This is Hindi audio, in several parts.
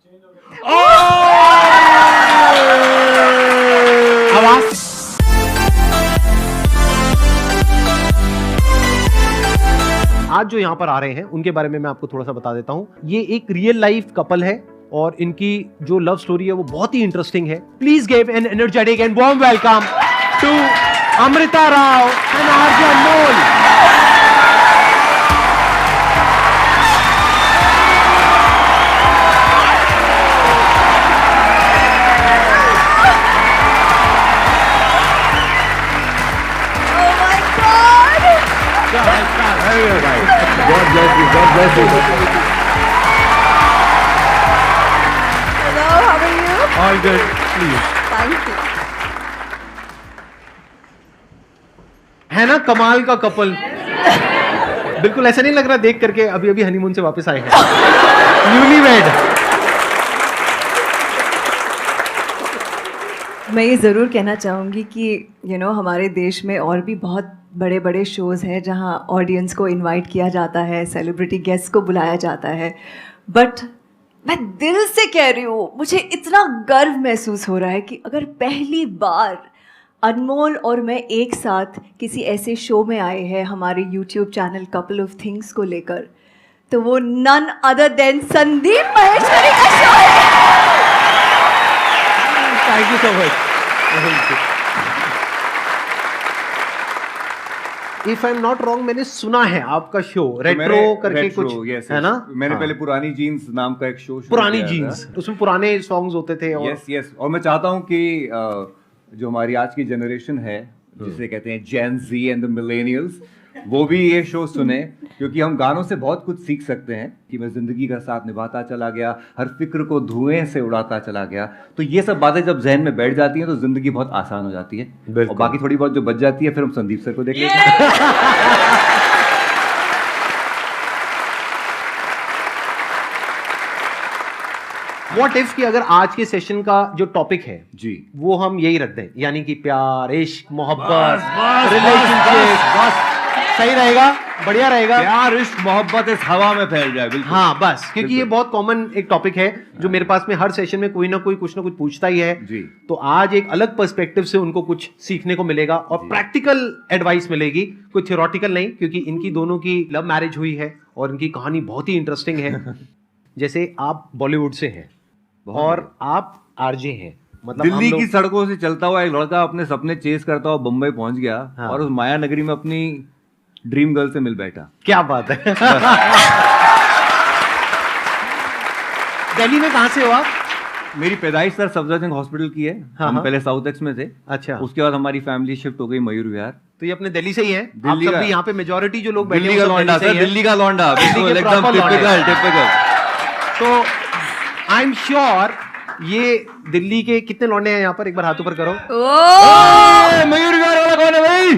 आवाज आज जो यहाँ पर आ रहे हैं उनके बारे में मैं आपको थोड़ा सा बता देता हूँ। ये एक रियल लाइफ कपल है और इनकी जो लव स्टोरी है वो बहुत ही इंटरेस्टिंग है। Please give an energetic and warm welcome to Amrita Rao and RJ Anmol. God bless you. God bless you. Hello, how are you? All good. Please. Thank you. है ना कमाल का कपल। बिल्कुल ऐसा नहीं लग रहा देख करके अभी अभी हनीमून से वापस आए हैं, न्यूलीवेड। मैं ये ज़रूर कहना चाहूँगी कि हमारे देश में और भी बहुत बड़े बड़े शोज़ हैं जहाँ ऑडियंस को इनवाइट किया जाता है, सेलिब्रिटी गेस्ट को बुलाया जाता है, बट मैं दिल से कह रही हूँ, मुझे इतना गर्व महसूस हो रहा है कि अगर पहली बार अनमोल और मैं एक साथ किसी ऐसे शो में आए हैं हमारे YouTube channel couple of things को लेकर, तो वो none other than Sandeep Maheshwari का शो है। Thank you so much. If I am not wrong, मैंने सुना है आपका शो रेट्रो करके कुछ है ना? मैंने पहले पुरानी जीन्स नाम का एक शो पुरानी जीन्स, उसमें पुराने सॉन्ग्स होते थे। यस और मैं चाहता हूँ कि जो हमारी आज की जनरेशन है जिसे कहते हैं जेन ज़ी एंड द मिलेनियल्स, वो भी ये शो सुने, क्योंकि हम गानों से बहुत कुछ सीख सकते हैं। कि मैं जिंदगी का साथ निभाता चला गया, हर फिक्र को धुएं से उड़ाता चला गया, तो ये सब बातें जब जहन में बैठ जाती हैं तो जिंदगी बहुत आसान हो जाती है। और बाकी थोड़ी बहुत जो बच जाती है फिर हम संदीप सर को देख लेते हैं। व्हाट इफ कि अगर आज के सेशन का जो टॉपिक है जी वो हम यही रख दें, यानी कि प्यार, इश्क, मोहब्बत, रिलेशनशिप, सही रहेगा? बढ़िया रहेगा। प्यार, इश्क, मोहब्बत इस हवा में फैल जाए। बिल्कुल। हाँ बस, क्योंकि ये बहुत कॉमन एक टॉपिक है जो मेरे पास में हर सेशन में कोई ना कोई कुछ ना कुछ पूछता ही है जी। तो आज एक अलग पर्सपेक्टिव से उनको कुछ सीखने को मिलेगा और प्रैक्टिकल एडवाइस मिलेगी, कोई थियोरेटिकल नहीं, क्योंकि इनकी दोनों की लव मैरिज हुई है और इनकी कहानी बहुत ही इंटरेस्टिंग है। जैसे आप बॉलीवुड से हैं और आप आरजे हैं, मतलब दिल्ली की सड़कों से चलता हुआ एक लड़का अपने सपने चेस करता हुआ बम्बई पहुंच गया। हाँ। और उस माया नगरी में अपनी ड्रीम गर्ल से मिल बैठा। क्या बात है। दिल्ली में कहां से हो आप? मेरी पैदाइश सर सफदरजंग हॉस्पिटल की है। हाँ, हम पहले साउथ एक्स में थे। अच्छा। उसके बाद हमारी फैमिली शिफ्ट हो गई मयूर विहार। तो ये अपने दिल्ली से ही है? दिल्ली आप सब का, भी यहाँ पे मेजॉरिटी जो लोग बैठे दिल्ली का लौंडा सर, दिल्ली का लौंडा, एकदम टिपिकल। तो आई एम श्योर ये दिल्ली के कितने लौंडे हैं यहाँ पर? एक बार हाथ ऊपर करो। मयूर विहार वाला कौन है भाई?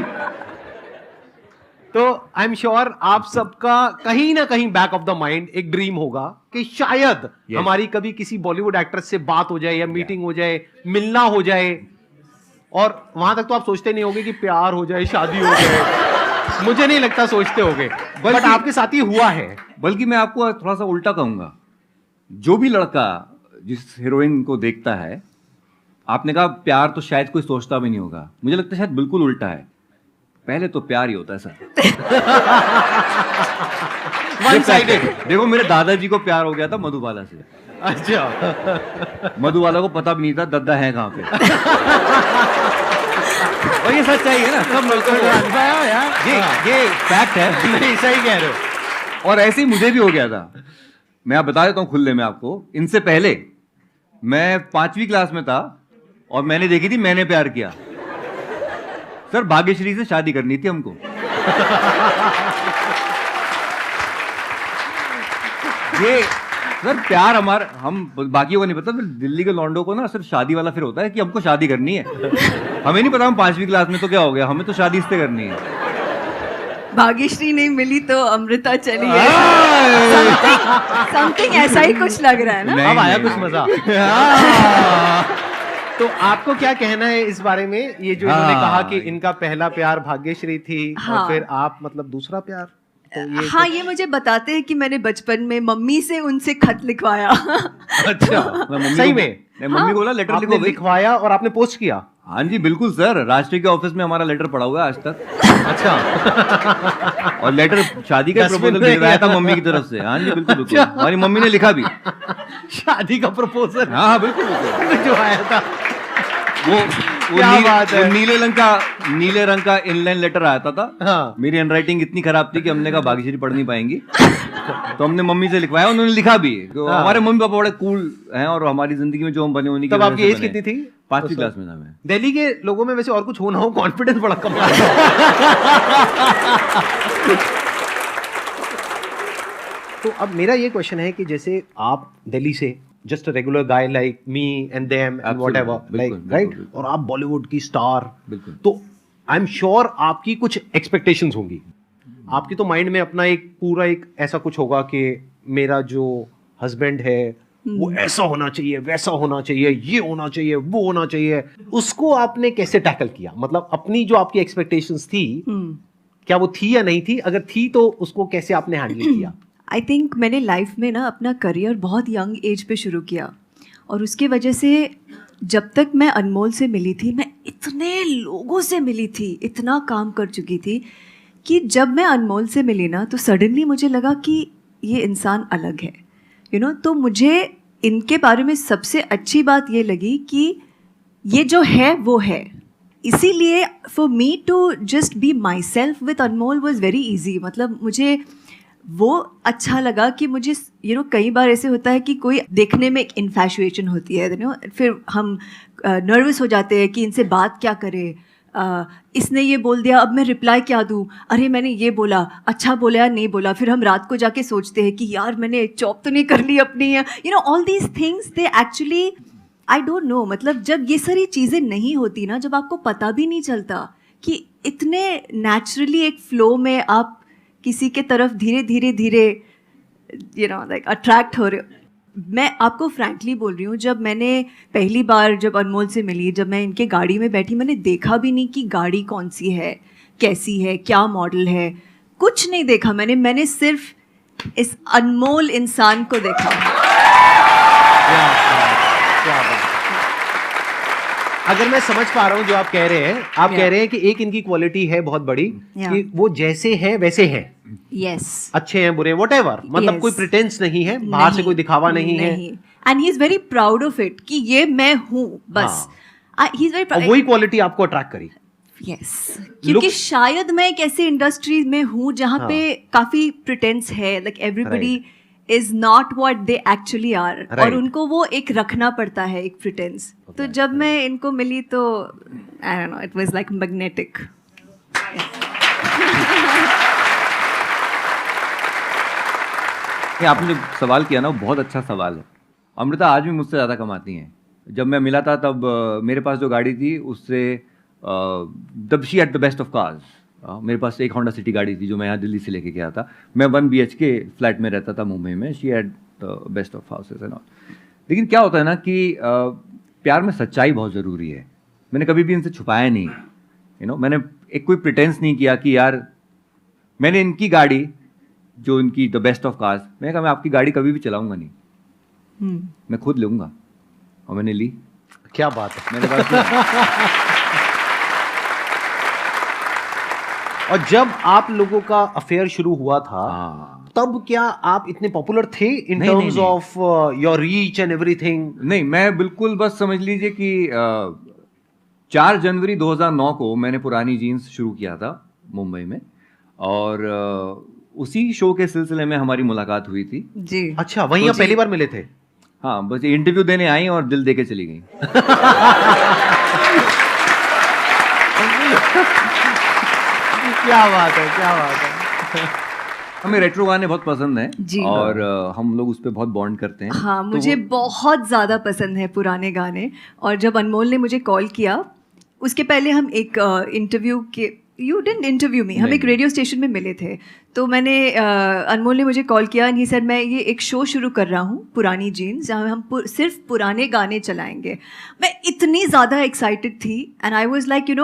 तो आई एम श्योर आप सबका कहीं ना कहीं बैक ऑफ द माइंड एक ड्रीम होगा कि शायद हमारी कभी किसी बॉलीवुड एक्ट्रेस से बात हो जाए या मीटिंग हो जाए, मिलना हो जाए, और वहां तक तो आप सोचते नहीं होगे कि प्यार हो जाए, शादी हो जाए। मुझे नहीं लगता सोचते होगे, बट आपके साथ ये हुआ है। बल्कि मैं आपको थोड़ा सा उल्टा कहूंगा, जो भी लड़का जिस हीरोइन को देखता है, आपने कहा प्यार तो शायद कोई सोचता भी नहीं होगा, मुझे लगता है शायद बिल्कुल उल्टा है। पहले तो प्यार ही होता है सर। One sided. देखो मेरे दादाजी को प्यार हो गया था मधुबाला से। अच्छा। मधुबाला को पता भी नहीं था दद्दा है कहाँ पे। और ये सच्चाई है ना, सब लोग ये फैक्ट है। नहीं, सही कह रहे हो। और ऐसे ही मुझे भी हो गया था। मैं आप बता देता हूँ खुले में आपको। इनसे पहले मैं 5वीं क्लास में था और मैंने देखी थी मैंने प्यार किया। सर भाग्यश्री से शादी करनी थी हमको। ये सर प्यार हमारा, हम बाकियों को नहीं पता, दिल्ली के लौंडों को ना सिर्फ शादी वाला फिर होता है कि हमको शादी करनी है। हमें नहीं पता हम 5वीं क्लास में तो क्या हो गया, हमें तो शादी इससे करनी है। भाग्यश्री नहीं मिली तो अमृता चली है। समथिंग ऐसा ही कुछ लग रहा है ना। अब आया कुछ मजा। तो आपको क्या कहना है इस बारे में? ये जो इन्होंने कहा कि इनका पहला प्यार भाग्यश्री थी और फिर आप मतलब दूसरा प्यार? तो ये हाँ, ये मुझे बताते हैं कि मैंने बचपन में मम्मी से उनसे खत लिखवाया। अच्छा, मैं मम्मी सही को- में मैं मम्मी को बोला लेटर आपने लिखो भाई। लिखवाया और आपने पोस्ट किया? हाँ जी बिल्कुल सर, राष्ट्रीय के ऑफिस में हमारा लेटर पड़ा हुआ है आज तक। अच्छा। और लेटर शादी का डस्टबिन प्रपोजल में गिरवाया था गया। मम्मी की तरफ से। हाँ जी बिल्कुल बिल्कुल, हमारी मम्मी ने लिखा भी। शादी का प्रपोजल हाँ हाँ बिल्कुल बिल्कुल। जो आया था। वो क्या बात है। वो नीले रंग का इनलाइन लेटर आता था। हाँ। मेरी हैंडराइटिंग इतनी खराब थी कि हमने कहा भाग्यश्री पढ़ नहीं पाएंगी, तो हमने मम्मी से लिखवाया, उन्होंने लिखा भी। तो हाँ। हमारे मम्मी पापा बड़े कूल हैं और हमारी जिंदगी में जो हम बने उन्हीं की तब वजह आपकी से एज बने। कितनी थी? 5वीं क्लास में था मैं। दिल्ली के लोगों में वैसे और कुछ हो ना हो, कॉन्फिडेंस बड़ा कम है। तो अब मेरा ये क्वेश्चन है कि जैसे आप दिल्ली से just a regular guy like me and them and whatever, like बिल्कुल, राइट, बिल्कुल। और आप बॉलीवुड की स्टार, बिल्कुल। तो आई एम श्योर आपकी कुछ एक्सपेक्टेशंस होंगी। आपकी तो माइंड में अपना एक पूरा एक ऐसा कुछ होगा कि मेरा जो हस्बैंड है वो ऐसा होना चाहिए, वैसा होना चाहिए, ये होना चाहिए, वो होना चाहिए। उसको आपने कैसे टैकल किया? मतलब अपनी जो आपकी एक्सपेक्टेशंस थी, क्या वो थी या नहीं थी? अगर थी तो उसको कैसे आपने हैंडल किया? आई थिंक मैंने लाइफ में ना अपना करियर बहुत यंग एज पे शुरू किया, और उसके वजह से जब तक मैं अनमोल से मिली थी, मैं इतने लोगों से मिली थी, इतना काम कर चुकी थी कि जब मैं अनमोल से मिली ना, तो सडनली मुझे लगा कि ये इंसान अलग है, तो मुझे इनके बारे में सबसे अच्छी बात ये लगी कि ये जो है वो है। इसीलिए for me to just be myself with Anmol was very easy. मतलब मुझे वो अच्छा लगा कि मुझे कई बार ऐसे होता है कि कोई देखने में एक इन्फैचुएशन होती है, फिर हम नर्वस हो जाते हैं कि इनसे बात क्या करें, इसने ये बोल दिया, अब मैं रिप्लाई क्या दूँ, अरे मैंने ये बोला, अच्छा बोला या नहीं बोला। फिर हम रात को जाके सोचते हैं कि यार मैंने जॉब तो नहीं कर ली अपनी, all these things they actually I don't know. मतलब जब ये सारी चीज़ें नहीं होती ना, जब आपको पता भी नहीं चलता कि इतने नेचुरली एक फ्लो में आप किसी के तरफ धीरे धीरे धीरे लाइक अट्रैक्ट हो रहे हो। मैं आपको फ्रैंकली बोल रही हूँ, जब मैंने पहली बार जब अनमोल से मिली, जब मैं इनके गाड़ी में बैठी, मैंने देखा भी नहीं कि गाड़ी कौन सी है, कैसी है, क्या मॉडल है, कुछ नहीं देखा मैंने सिर्फ इस अनमोल इंसान को देखा। क्या बात। अगर मैं समझ पा रहा हूँ जो आप कह रहे हैं, आप कह रहे हैं कि एक इनकी क्वालिटी है बहुत बड़ी कि वो जैसे हैं वैसे हैं, यस, अच्छे हैं, बुरे, व्हाटएवर, मतलब Yes. कोई प्रिटेंस नहीं है, बाहर से कोई दिखावा नहीं है, and he is very proud of it कि ये मैं हूँ बस। ही इज और वेरी वही क्वालिटी आपको अट्रैक्ट करी। यस, क्योंकि शायद मैं एक ऐसी इंडस्ट्री में हूँ जहाँ हाँ. पे काफी प्रिटेंस है, like everybody Right. Is not what they actually are, Right. और उनको वो एक रखना पड़ता है, एक प्रिटेंस। तो जब मैं इनको मिली तो I don't know, it was like magnetic. ये आपने जो सवाल किया ना, वो बहुत अच्छा सवाल है। अमृता आज भी मुझसे ज़्यादा कमाती हैं। जब मैं मिला था तब मेरे पास जो गाड़ी थी उससे तब she at the best of cars. मेरे पास एक होंडा सिटी गाड़ी थी जो मैं यहाँ दिल्ली से लेके गया था। मैं 1 BHK फ्लैट में रहता था मुंबई में। She at the best of houses and all. लेकिन क्या होता है ना कि प्यार में सच्चाई बहुत ज़रूरी है। मैंने कभी भी इनसे छुपाया नहीं, मैंने एक कोई प्रिटेंस नहीं किया कि यार मैंने इनकी गाड़ी जो इनकी द बेस्ट ऑफ कार्स, मैंने कहा मैं आपकी गाड़ी कभी भी चलाऊंगा नहीं, मैं खुद लूंगा, और मैंने ली। क्या बात है। मेरे पास और जब आप लोगों का अफेयर शुरू हुआ था, हाँ। तब क्या आप इतने पॉपुलर थे इन नहीं, टर्म्स नहीं। Of your reach and everything? नहीं, मैं बिल्कुल, बस समझ लीजिए कि 4 जनवरी 2009 को मैंने पुरानी जीन्स शुरू किया था मुंबई में, और उसी शो के सिलसिले में हमारी मुलाकात हुई थी। जी, अच्छा, वहीं तो आप पहली बार मिले थे? हाँ, बस इंटरव्यू देने आई और दिल दे के चली गई। क्या बात है, क्या बात है। हमें रेट्रो गाने बहुत पसंद हैं जी। और हम लोग उस पर बहुत बॉन्ड करते हैं। हाँ, तो मुझे बहुत ज़्यादा पसंद है पुराने गाने। और जब अनमोल ने मुझे कॉल किया, उसके पहले हम एक इंटरव्यू के, यू डिडंट इंटरव्यू मी, हम एक रेडियो स्टेशन में मिले थे। तो मैंने अनमोल ने मुझे कॉल किया एंड ही सेड मैं ये एक शो शुरू कर रहा हूँ, पुरानी जीन्स, जहाँ हम सिर्फ पुराने गाने चलाएंगे। मैं इतनी ज़्यादा एक्साइटेड थी एंड आई वाज लाइक,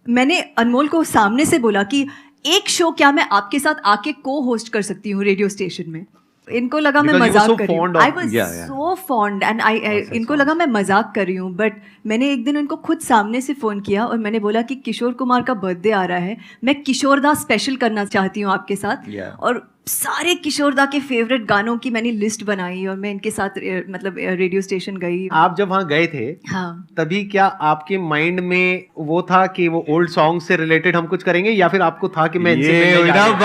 मैंने अनमोल को सामने से बोला कि एक शो क्या मैं आपके साथ आके को होस्ट कर सकती हूँ रेडियो स्टेशन में? इनको लगा मैं Because you were मजाक so कर रही हूँ. fond of- I was Yeah, yeah. so fond and I इनको लगा मैं मजाक कर रही हूँ, बट मैंने एक दिन उनको खुद सामने से फ़ोन किया और मैंने बोला कि किशोर कुमार का बर्थडे आ रहा है, मैं किशोरदा स्पेशल करना चाहती हूँ आपके साथ. Yeah. और सारे किशोरदा के फेवरेट गानों की मैंने लिस्ट बनाई और मैं इनके साथ मतलब रेडियो स्टेशन गई. आप जब वहां गए थे हाँ. तभी क्या आपके माइंड में वो था कि वो ओल्ड सॉन्ग से रिलेटेड हम कुछ करेंगे, या फिर आपको था कि मैं इनसे ये मिलने जा हुई रही ना हूं?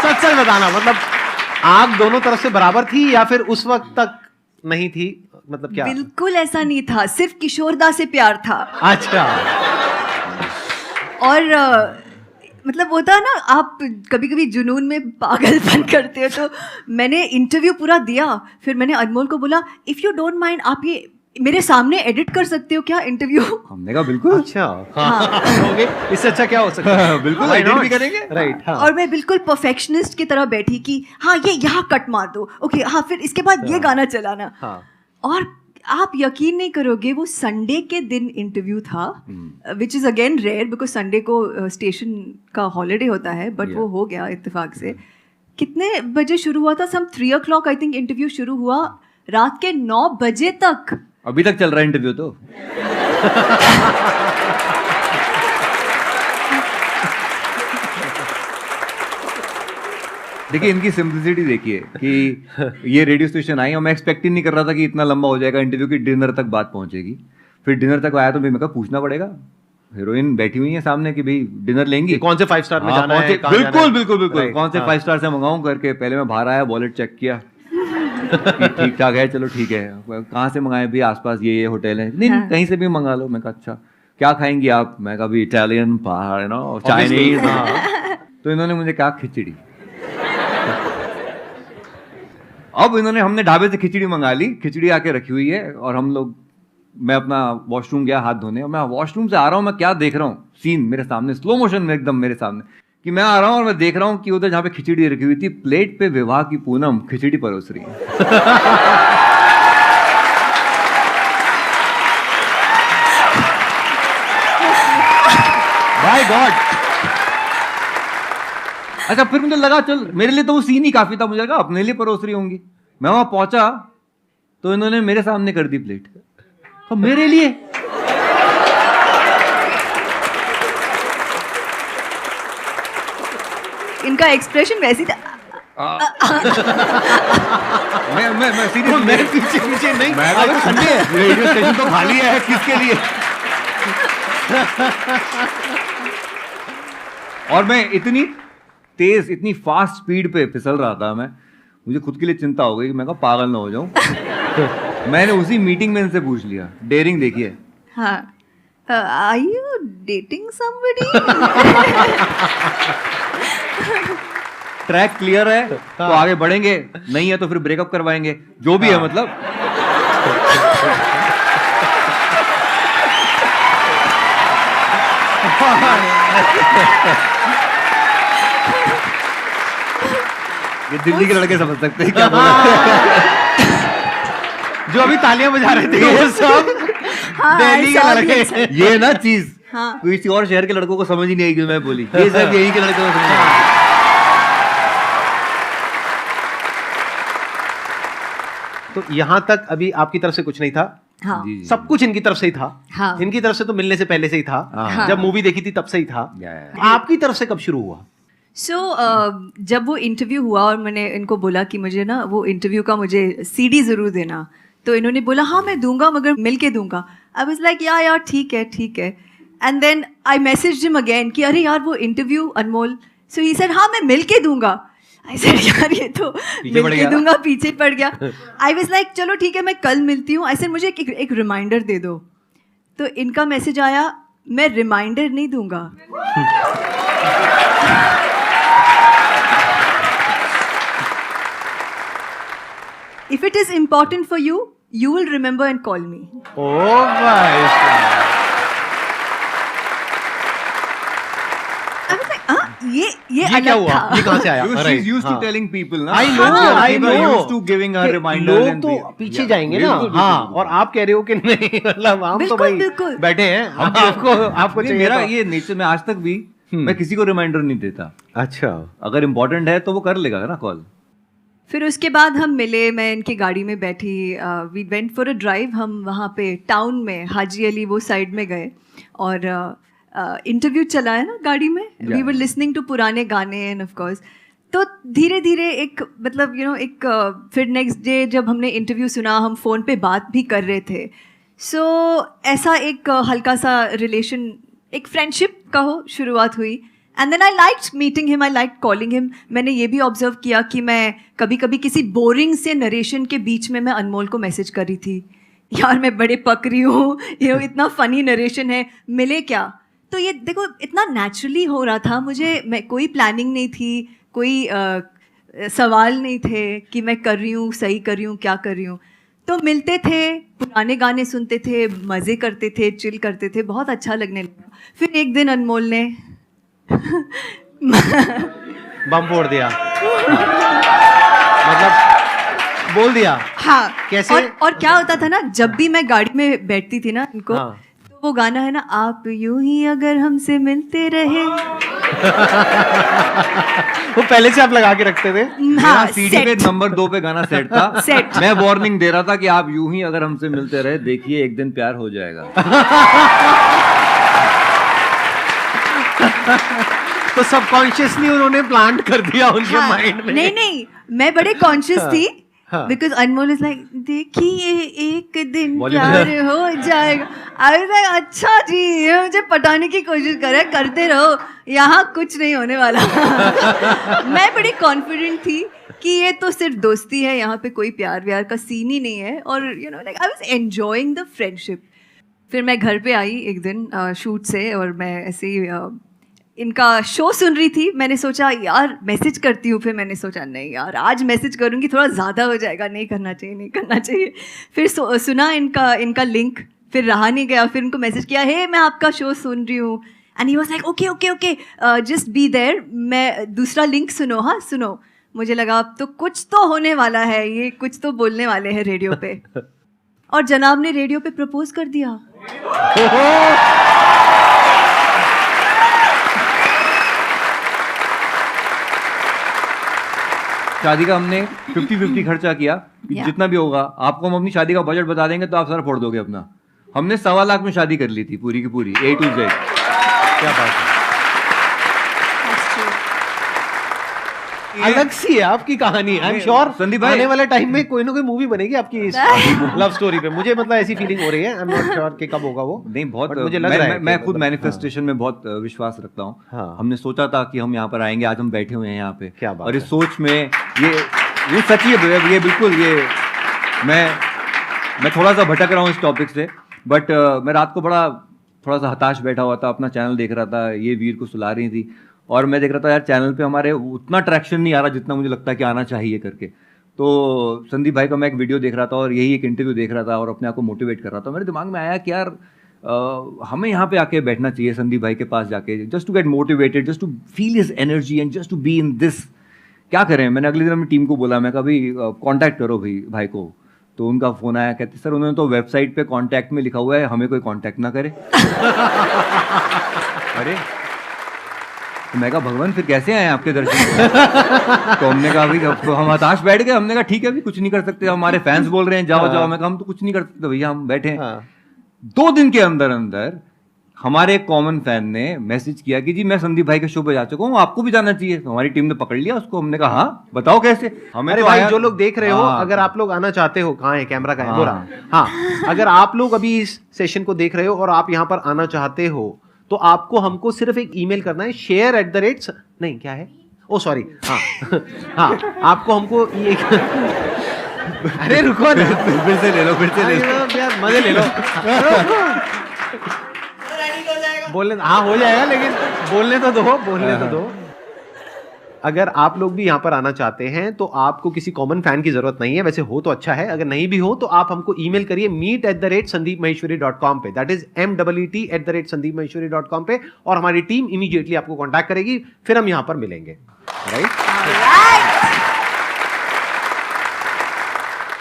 सच सच बताना, मतलब आग दोनों तरफ से बराबर थी या फिर उस वक्त तक नहीं थी, मतलब क्या? बिल्कुल ऐसा नहीं था, सिर्फ किशोरदा से प्यार था. अच्छा, और मतलब होता है ना, आप कभी कभी जुनून में पागलपन करते हो. तो मैंने इंटरव्यू पूरा दिया, फिर मैंने अनमोल को बोला इफ़ यू डोंट माइंड आप ये मेरे सामने एडिट कर सकते हो क्या इंटरव्यू? हमने कहा बिल्कुल. अच्छा, हाँ. होंगे, इससे अच्छा क्या हो सकता है? बिल्कुल, Why edit not? भी करेंगे. राइट. हाँ. और मैं बिल्कुल परफेक्शनिस्ट की तरह बैठी कि हाँ ये यहाँ कट मार दो, ओके हाँ, फिर इसके बाद ये गाना चलाना. हाँ. और आप यकीन नहीं करोगे, वो संडे के दिन इंटरव्यू था, which is again rare because Sunday को स्टेशन का हॉलीडे होता है, बट वो हो गया इत्तेफाक से. कितने बजे शुरू हुआ था? सम 3 o'clock आई थिंक इंटरव्यू शुरू हुआ, रात के 9 बजे तक. अभी तक चल रहा है इंटरव्यू तो. देखिए इनकी सिंपलिसिटी देखिए कि ये रेडियो स्टेशन आई और मैं एक्सपेक्ट ही नहीं कर रहा था कि इतना लंबा हो जाएगा इंटरव्यू की डिनर तक बात पहुंचेगी. फिर डिनर तक आया तो मैं कहा पूछना पड़ेगा, हीरोइन बैठी हुई है सामने कि भाई डिनर लेंगी, कौन से 5 स्टार में हाँ, जाना कौन है? से- कहाँ जाना बिल्कुल है? बिल्कुल बिल्कुल Right, कौन से हाँ. 5 स्टार से मंगाऊं करके पहले मैं बाहर आया, वॉलेट चेक किया कि ठीक ठाक है, चलो ठीक है. कहाँ से मंगाए भी? आसपास ये होटल है. नहीं हाँ. कहीं से भी मंगा लो. मैं कहा अच्छा क्या खाएंगी आप? मैं कहा भी इटालियन, पहाड़ ना, चाइनीज. हाँ. तो इन्होंने मुझे कहा खिचड़ी. अब इन्होंने हमने ढाबे से खिचड़ी मंगा ली, खिचड़ी आके रखी हुई है और हम लोग, मैं अपना वॉशरूम गया हाथ धोने और मैं वॉशरूम से आ रहा हूँ, मैं क्या देख रहा हूँ, सीन मेरे सामने स्लो मोशन में एकदम मेरे सामने, कि मैं आ रहा हूँ और मैं देख रहा हूँ कि उधर जहाँ पे खिचड़ी रखी हुई थी, प्लेट पे विवाह की पूनम खिचड़ी परोस रही है. By God. अच्छा फिर मुझे लगा चल मेरे लिए तो वो सीन ही काफी था, मुझे लगा अपने लिए परोस रही होंगी. मैं वहां पहुंचा तो इन्होंने मेरे सामने कर दी प्लेट, तो मेरे लिए. इनका एक्सप्रेशन वैसी था. मैं सीरियस मैं पीछे पीछे नहीं, मैं आज तो संडे है. रेडियो स्टेशन तो खाली है, किसके लिए? और मैं इतनी तेज, इतनी फास्ट स्पीड पे फिसल रहा था, मैं मुझे खुद के लिए चिंता हो गई कि मैं कहा पागल ना हो जाऊं. मैंने उसी मीटिंग में इनसे पूछ लिया, डेयरिंग देखिए. हाँ, are you dating somebody? Track clear है तो आगे बढ़ेंगे, नहीं है तो फिर ब्रेकअप करवाएंगे, जो भी है मतलब. ये दिल्ली के लड़के समझ सकते हैं क्या बोल रहे हैं. जो अभी तालियां बजा रहे थे वो सब हाँ, दिल्ली के I saw लड़के. this. ये ना चीज हाँ. किसी और शहर के लड़कों को समझ ही नहीं आएगी. मैं बोली ये सब यही के लड़कों को समझ आएगी. तो यहाँ तक अभी आपकी तरफ से कुछ नहीं था, हाँ. जी, जी. सब कुछ इनकी तरफ से ही था. हाँ. इनकी तरफ से तो मिलने से पहले से ही था. हाँ. जब मूवी देखी थी तब से ही था. आपकी तरफ से कब शुरू हुआ? सो जब वो इंटरव्यू हुआ और मैंने इनको बोला कि मुझे ना वो इंटरव्यू का मुझे सीडी ज़रूर देना, तो इन्होंने बोला हाँ मैं दूंगा मगर मिल के दूंगा. आई वाज लाइक यार ठीक है ठीक है. And then I messaged him again कि अरे यार वो interview Anmol. So he said हाँ मैं मिल के दूंगा. आई सेड यार ये तो मिल पड़ के गया. दूंगा पीछे पड़ गया. आई वाज लाइक चलो ठीक है मैं कल मिलती हूँ. ऐसे मुझे एक रिमाइंडर दे दो. तो इनका मैसेज आया मैं रिमाइंडर नहीं दूंगा. If it is important for you, you will remember and call me. ओ भाई. I was like, ये क्या अलग हुआ? था। ये कहाँ से आया? Because Right, she's used to हाँ। telling people ना, I know, I people are know. used to giving her कि reminders लोग and तो they- पीछे Yeah, जाएंगे ना, बिल्कुल, हाँ, बिल्कुल, और आप कह रहे हो कि नहीं, मतलब हम तो बिल्कुल, भाई बिल्कुल। बैठे हैं, आपको नहीं, चाहिए मेरा तो- ये नेचर में आज तक भी मैं किसी को रिमाइंडर नहीं देता। अच्छा, अगर इम्पोर्टेंट है तो वो कर लेगा ना कॉल। फिर उसके बाद हम मिले, मैं इनकी गाड़ी में बैठी, we went for a drive, हम वहाँ पे टाउन में हाजी अली वो साइड में गए और इंटरव्यू चला है ना गाड़ी में, वी वर लिसनिंग टू पुराने गाने एंड ऑफ कोर्स। तो धीरे धीरे एक मतलब एक फिर नेक्स्ट डे जब हमने इंटरव्यू सुना, हम फ़ोन पे बात भी कर रहे थे। सो ऐसा एक हल्का सा रिलेशन, एक फ्रेंडशिप का हो शुरुआत हुई। And then I liked meeting him, I liked calling him. मैंने ये भी ऑब्जर्व किया कि मैं कभी कभी किसी बोरिंग से नरेशन के बीच में मैं अनमोल को मैसेज कर रही थी, यार मैं बड़े पक रही हूँ, ये इतना फ़नी नरेशन है, मिले क्या। तो ये देखो इतना नेचुरली हो रहा था, मैं कोई प्लानिंग नहीं थी, कोई सवाल नहीं थे कि मैं कर रही हूँ, सही कर रही हूँ, क्या कर रही हूँ। तो मिलते थे, पुराने गाने सुनते थे, मज़े करते थे, चिल करते थे, बहुत अच्छा लगने लगा। फिर एक दिन अनमोल ने बम फोड़ दिया, मतलब बोल दिया। हाँ, कैसे? और क्या होता था ना, जब भी मैं गाड़ी में बैठती थी ना इनको, हाँ। तो वो गाना है ना, आप यूं ही अगर हमसे मिलते रहे। वो पहले से आप लगा के रखते थे? हाँ, सीडी पे set। नंबर 2 पे गाना सेट था। सेट। मैं वार्निंग दे रहा था कि आप यूं ही अगर हमसे मिलते रहे, देखिए एक दिन प्यार हो जाएगा। तो सबकॉन्शियसली उन्होंने प्लांट कर दिया उनके हाँ, माइंड में। नहीं, मैं बड़े कॉन्शियस थी, हाँ। बिकॉज अनमोल इज लाइक, देखिए एक दिन Bollywood। प्यार हो जाएगा। आई वाज लाइक, अच्छा जी, ये मुझे पटाने की कोशिश करे, करते रहो, यहाँ कुछ नहीं होने वाला। मैं बड़ी कॉन्फिडेंट थी कि ये तो सिर्फ दोस्ती है, यहाँ पे कोई प्यार व्यार का सीन ही नहीं है, और like I was enjoying the friendship. फिर मैं घर पे आई एक दिन शूट से, और मैं ऐसे ही इनका शो सुन रही थी। मैंने सोचा यार मैसेज करती हूँ, फिर मैंने सोचा नहीं यार आज मैसेज करूँगी थोड़ा ज़्यादा हो जाएगा, नहीं करना चाहिए। फिर सुना इनका लिंक, फिर रहा नहीं गया, फिर उनको मैसेज किया, हे मैं आपका शो सुन रही हूँ, and he was like okay just be there, मैं दूसरा लिंक सुनो, हाँ सुनो। मुझे लगा अब तो कुछ तो होने वाला है, ये कुछ तो बोलने वाले हैं रेडियो पे। और जनाब ने रेडियो पे प्रपोज कर दिया। शादी का हमने 50-50 खर्चा किया, Yeah। जितना भी होगा आपको हम अपनी शादी का बजट बता देंगे तो आप सारा फोड़ दोगे अपना। हमने 1.25 लाख में शादी कर ली थी पूरी की पूरी, A to Z। क्या बात है, अलग सी है आपकी कहानी। आई एम श्योर संदीप भाई, आने वाले टाइम में कोई ना कोई मूवी बनेगी आपकी इस लव स्टोरी पे। मुझे मतलब ऐसी फीलिंग हो रही है, आई एम नॉट श्योर कि कब होगा वो। नहीं बहुत, But मुझे लग रहा है मैं कि खुद मतलब- मैनिफेस्टेशन में बहुत विश्वास रखता हूँ। हाँ। हमने सोचा था कि हम यहाँ पर आएंगे, आज हम बैठे हुए हैं यहाँ पे। क्या बात और है। इस सोच में ये सच्ची है, ये बिल्कुल, ये मैं थोड़ा सा भटक रहा हूँ इस टॉपिक से, बट मैं रात को थोड़ा सा हताश बैठा हुआ था, अपना चैनल देख रहा था, ये वीर को सुला रही थी, और मैं देख रहा था यार चैनल पे हमारे उतना ट्रैक्शन नहीं आ रहा जितना मुझे लगता है कि आना चाहिए करके। तो संदीप भाई का मैं एक वीडियो देख रहा था और यही एक इंटरव्यू देख रहा था और अपने आप को मोटिवेट कर रहा था। मेरे दिमाग में आया कि यार हमें यहाँ पे आके बैठना चाहिए संदीप भाई के पास जाके, just to get motivated, just to feel his energy and just to be in this. क्या करें, मैंने अगले दिन अपनी टीम को बोला, मैं कभी कांटेक्ट करो भाई को। तो उनका फ़ोन आया, कहते सर उन्होंने तो वेबसाइट पे कांटेक्ट में लिखा हुआ है, हमें कोई कांटेक्ट ना करे। अरे तो मैं कहा भगवान फिर कैसे आए आपके दर्शन? तो हमने कहा भाई तो हम हताश बैठ गए, हमने कहा ठीक है अभी कुछ नहीं कर सकते, हमारे फैंस बोल रहे हैं जाओ। मैं कहा हम तो कुछ नहीं कर सकते भैया, हम बैठे हैं। 2 दिन के अंदर हमारे एक कॉमन फैन ने मैसेज किया कि जी मैं संदीप भाई के शो पे जा चुका हूँ, आपको भी जाना चाहिए। तो हमारी टीम ने पकड़ लिया उसको, हमने कहा हाँ बताओ कैसे। हमें अरे तो भाई आया- जो लोग देख रहे हो, हाँ। अगर आप लोग आना चाहते हो, कहाँ है कैमरा, कहाँ है हाँ। बोला, हाँ, अगर आप लोग अभी इस सेशन को देख रहे हो और आप यहाँ पर आना चाहते हो, तो आपको हमको सिर्फ एक ईमेल करना है, share@ नहीं क्या है, ओ सॉरी, हाँ आपको हमको ये अरे रुको ना, फिर से ले लो यार मजे ले लो। बोलने हाँ हो जाएगा, लेकिन बोलने तो दो। अगर आप लोग भी यहाँ पर आना चाहते हैं तो आपको किसी कॉमन फैन की जरूरत नहीं है, वैसे हो तो अच्छा है, अगर नहीं भी हो तो आप हमको ईमेल करिए meet@sandeepmaheshwari.com पे, दैट इज meet@sandeepmaheshwari.com पे, और हमारी टीम इमीडिएटली आपको कांटेक्ट करेगी, फिर हम यहाँ पर मिलेंगे, राइट?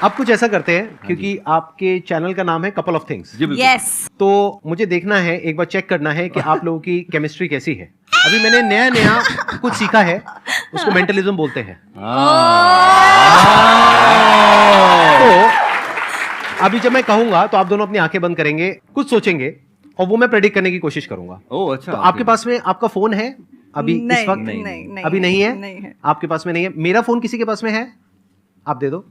अब कुछ ऐसा करते हैं, क्योंकि आपके चैनल का नाम है कपल ऑफ थिंग्स, यस तो मुझे देखना है, एक बार चेक करना है कि आप लोगों की केमिस्ट्री कैसी है। अभी मैंने नया कुछ सीखा है, उसको मेंटलिज्म बोलते हैं। तो अभी जब मैं कहूंगा तो आप दोनों अपनी आंखें बंद करेंगे, कुछ सोचेंगे, और वो मैं प्रेडिक्ट करने की कोशिश करूंगा। ओह अच्छा। तो आपके पास में आपका फोन है अभी इस वक्त? नहीं, अभी नहीं है? नहीं है। आपके पास में नहीं है? मेरा फोन किसी के पास में है? आप दे दो।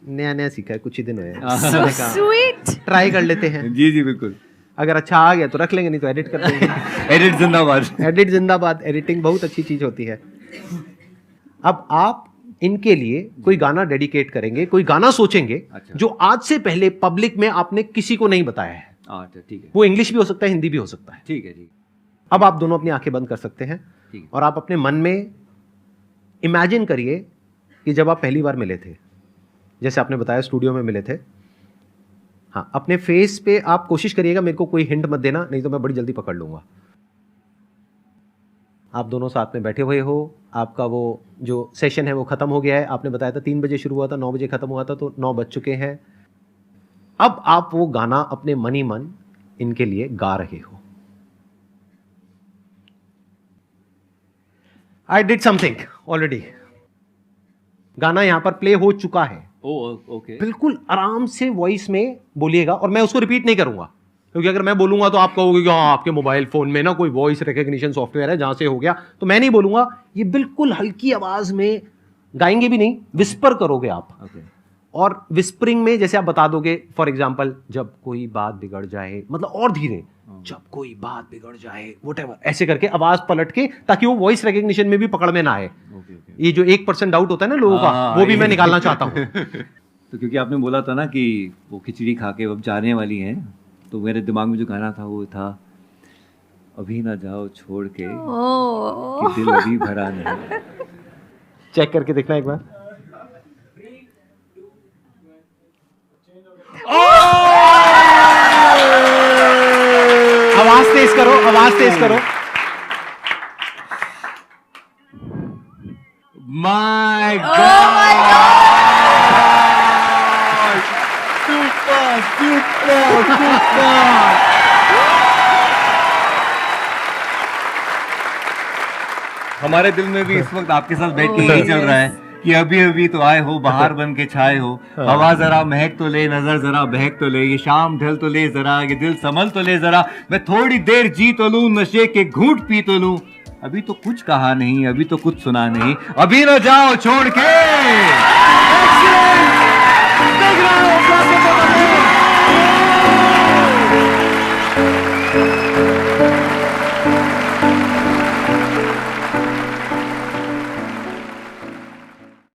नया सीखा है, कुछ ही दिन हुए हैं, स्वीट ट्राई कर लेते हैं। जी जी बिल्कुल। अगर अच्छा आ गया तो रख लेंगे, नहीं तो एडिट कर देंगे। एडिट जिंदाबाद। एडिट जिंदाबाद, एडिटिंग बहुत अच्छी चीज होती है। अब आप इनके लिए कोई गाना डेडिकेट करेंगे, कोई गाना सोचेंगे अच्छा। जो आज से पहले पब्लिक में आपने किसी को नहीं बताया है। अच्छा ठीक है। वो इंग्लिश भी हो सकता है, हिंदी भी हो सकता है। ठीक है ठीक है। अब आप दोनों अपनी आंखें बंद कर सकते हैं, ठीक है। और आप अपने मन में इमेजिन करिए कि जब आप पहली बार मिले थे, जैसे आपने बताया स्टूडियो में मिले थे। हाँ, अपने फेस पे आप कोशिश करिएगा, मेरे को कोई हिंट मत देना, नहीं तो मैं बड़ी जल्दी पकड़ लूंगा। आप दोनों साथ में बैठे हुए हो, आपका वो जो सेशन है वो खत्म हो गया है। आपने बताया था 3 बजे शुरू हुआ था, 9 बजे खत्म हुआ था, तो 9 बज चुके हैं। अब आप वो गाना अपने मन ही मन इनके लिए गा रहे हो। आई डिड समथिंग ऑलरेडी, गाना यहां पर प्ले हो चुका है। ओके। बिल्कुल आराम से वॉइस में बोलिएगा, और मैं उसको रिपीट नहीं करूंगा, क्योंकि अगर मैं बोलूंगा तो आप कहोगे कि हाँ आपके मोबाइल फोन में ना कोई वॉइस रिकॉग्निशन सॉफ्टवेयर है जहां से हो गया, तो मैं नहीं बोलूंगा। ये बिल्कुल हल्की आवाज में गाएंगे भी नहीं, विस्पर करोगे आप। ओके। और विस्परिंग में जैसे आप बता दोगे, फॉर एग्जाम्पल, जब कोई बात बिगड़ जाए, मतलब और धीरे, जब कोई बात बिगड़ जाए, व्हाटएवर, ऐसे करके आवाज पलट के, ताकि वो वॉइस रिकॉग्निशन में भी पकड़ में ना आए। ये जो 1% डाउट होता है ना लोगों का, वो भी मैं निकालना चाहता हूँ। तो क्योंकि आपने बोला था ना कि वो खिचड़ी खा के अब जाने वाली हैं, तो मेरे दिमाग में जो गाना था वो था, अभी ना जाओ छोड़ के कि दिल अभी भरा नहीं। चेक करके देखना एक बार। आवाज तेज करो, आवाज तेज करो। My God, super super super. हमारे दिल में भी इस वक्त आपके साथ बैठ के यही चल रहा है कि अभी अभी तो आए हो, बाहर बन के छाए हो, हवा जरा महक तो ले, नजर जरा बहक तो ले, ये शाम ढल तो ले जरा, ये दिल संभल तो ले जरा, मैं थोड़ी देर जी तो लूं, नशे के घूंट पी तो लूं, अभी तो कुछ कहा नहीं, अभी तो कुछ सुना नहीं, अभी न जाओ छोड़ के।